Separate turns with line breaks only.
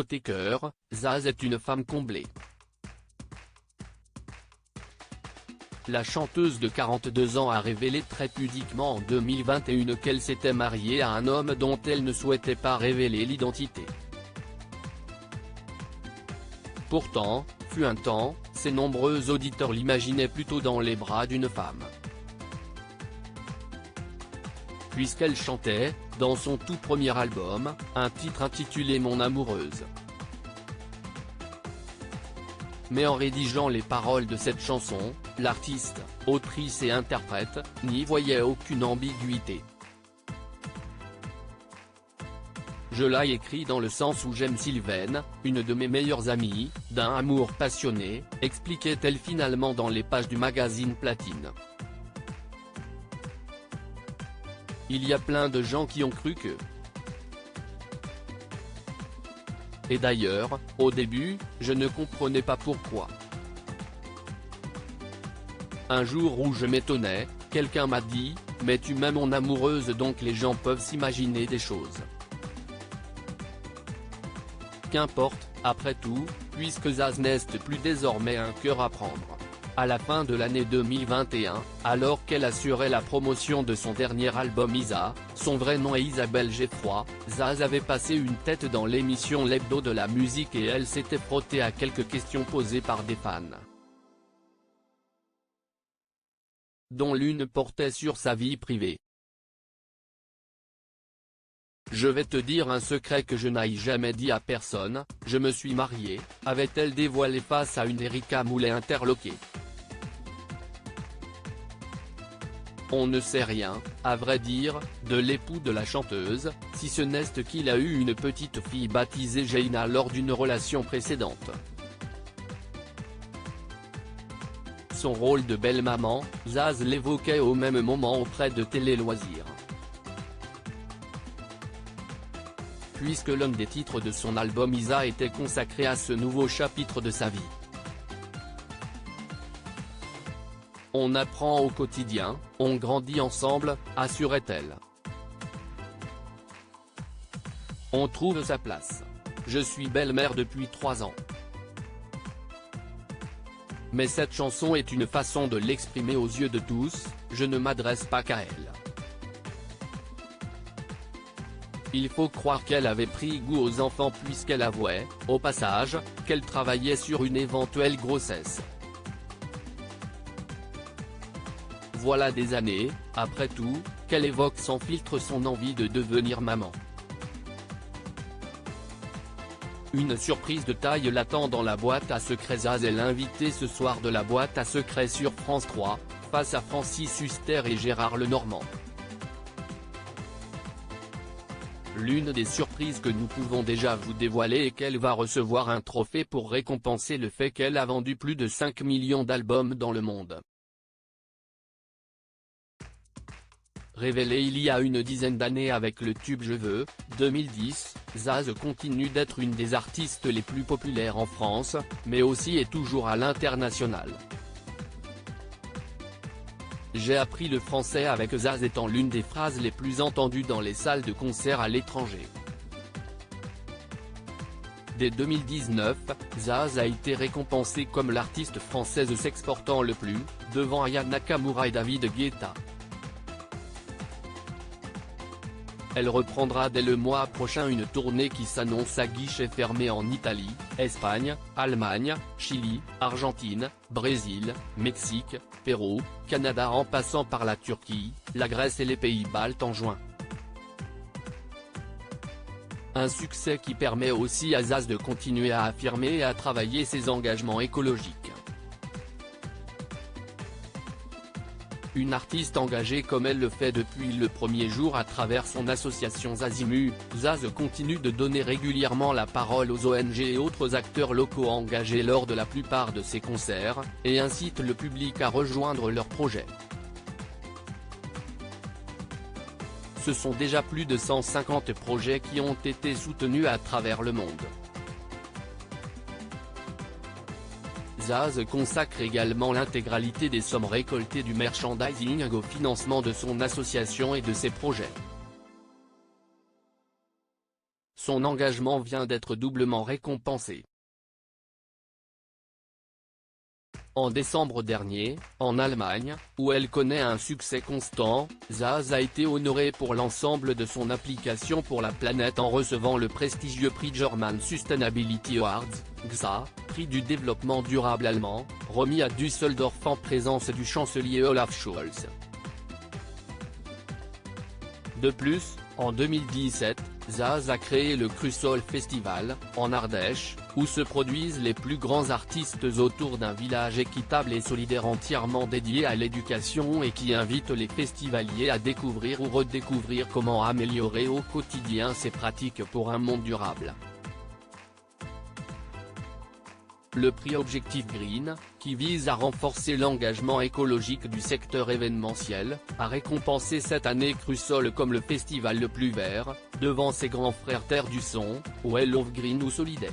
Côté cœur, Zaz est une femme comblée. La chanteuse de 42 ans a révélé très pudiquement en 2021 qu'elle s'était mariée à un homme dont elle ne souhaitait pas révéler l'identité. Pourtant, fut un temps, ses nombreux auditeurs l'imaginaient plutôt dans les bras d'une femme. Puisqu'elle chantait, dans son tout premier album, un titre intitulé Mon amoureuse. Mais en rédigeant les paroles de cette chanson, l'artiste, autrice et interprète, n'y voyait aucune ambiguïté. Je l'ai écrit dans le sens où j'aime Sylvaine, une de mes meilleures amies, d'un amour passionné, expliquait-elle finalement dans les pages du magazine Platine. Il y a plein de gens qui ont cru que. Et d'ailleurs, au début, je ne comprenais pas pourquoi. Un jour où je m'étonnais, quelqu'un m'a dit « Mais tu m'aimes mon amoureuse, donc les gens peuvent s'imaginer des choses. » Qu'importe, après tout, puisque Zaz n'est plus désormais un cœur à prendre. À la fin de l'année 2021, alors qu'elle assurait la promotion de son dernier album Isa, son vrai nom est Isabelle Geffroy, Zaz avait passé une tête dans l'émission L'Hebdo de la musique et elle s'était frottée à quelques questions posées par des fans, dont l'une portait sur sa vie privée. Je vais te dire un secret que je n'ai jamais dit à personne, je me suis mariée, avait-elle dévoilé face à une Erika Moulet interloquée. On ne sait rien, à vrai dire, de l'époux de la chanteuse, si ce n'est qu'il a eu une petite fille baptisée Jaina lors d'une relation précédente. Son rôle de belle-maman, Zaz l'évoquait au même moment auprès de Télé Loisirs. Puisque l'un des titres de son album Isa était consacré à ce nouveau chapitre de sa vie. On apprend au quotidien, on grandit ensemble, assurait-elle. On trouve sa place. Je suis belle-mère depuis 3 ans. Mais cette chanson est une façon de l'exprimer aux yeux de tous, je ne m'adresse pas qu'à elle. Il faut croire qu'elle avait pris goût aux enfants puisqu'elle avouait, au passage, qu'elle travaillait sur une éventuelle grossesse. Voilà des années, après tout, qu'elle évoque sans filtre son envie de devenir maman. Une surprise de taille l'attend dans la boîte à secrets. Zaz est l'invité ce soir de la boîte à secrets sur France 3, face à Francis Huster et Gérard Lenormand. L'une des surprises que nous pouvons déjà vous dévoiler est qu'elle va recevoir un trophée pour récompenser le fait qu'elle a vendu plus de 5 millions d'albums dans le monde. Révélée il y a une dizaine d'années avec le tube Je veux, 2010, Zaz continue d'être une des artistes les plus populaires en France, mais aussi et toujours à l'international. J'ai appris le français avec Zaz étant l'une des phrases les plus entendues dans les salles de concert à l'étranger. Dès 2019, Zaz a été récompensée comme l'artiste française s'exportant le plus, devant Aya Nakamura et David Guetta. Elle reprendra dès le mois prochain une tournée qui s'annonce à guichet fermé en Italie, Espagne, Allemagne, Chili, Argentine, Brésil, Mexique, Pérou, Canada en passant par la Turquie, la Grèce et les pays baltes en juin. Un succès qui permet aussi à Zaz de continuer à affirmer et à travailler ses engagements écologiques. Une artiste engagée comme elle le fait depuis le premier jour à travers son association Zazimu, Zaz continue de donner régulièrement la parole aux ONG et autres acteurs locaux engagés lors de la plupart de ses concerts, et incite le public à rejoindre leurs projets. Ce sont déjà plus de 150 projets qui ont été soutenus à travers le monde. Zaz consacre également l'intégralité des sommes récoltées du merchandising au financement de son association et de ses projets. son engagement vient d'être doublement récompensé. En décembre dernier, en Allemagne, où elle connaît un succès constant, Zaz a été honorée pour l'ensemble de son application pour la planète en recevant le prestigieux prix German Sustainability Awards, GSA, prix du développement durable allemand, remis à Düsseldorf en présence du chancelier Olaf Scholz. De plus, en 2017, Zaz a créé le Crusoll Festival, en Ardèche, où se produisent les plus grands artistes autour d'un village équitable et solidaire entièrement dédié à l'éducation et qui invite les festivaliers à découvrir ou redécouvrir comment améliorer au quotidien ces pratiques pour un monde durable. Le prix Objectif Green, qui vise à renforcer l'engagement écologique du secteur événementiel, a récompensé cette année Crusoll comme le festival le plus vert, devant ses grands frères Terre du Son, Well of Green ou Solidaire.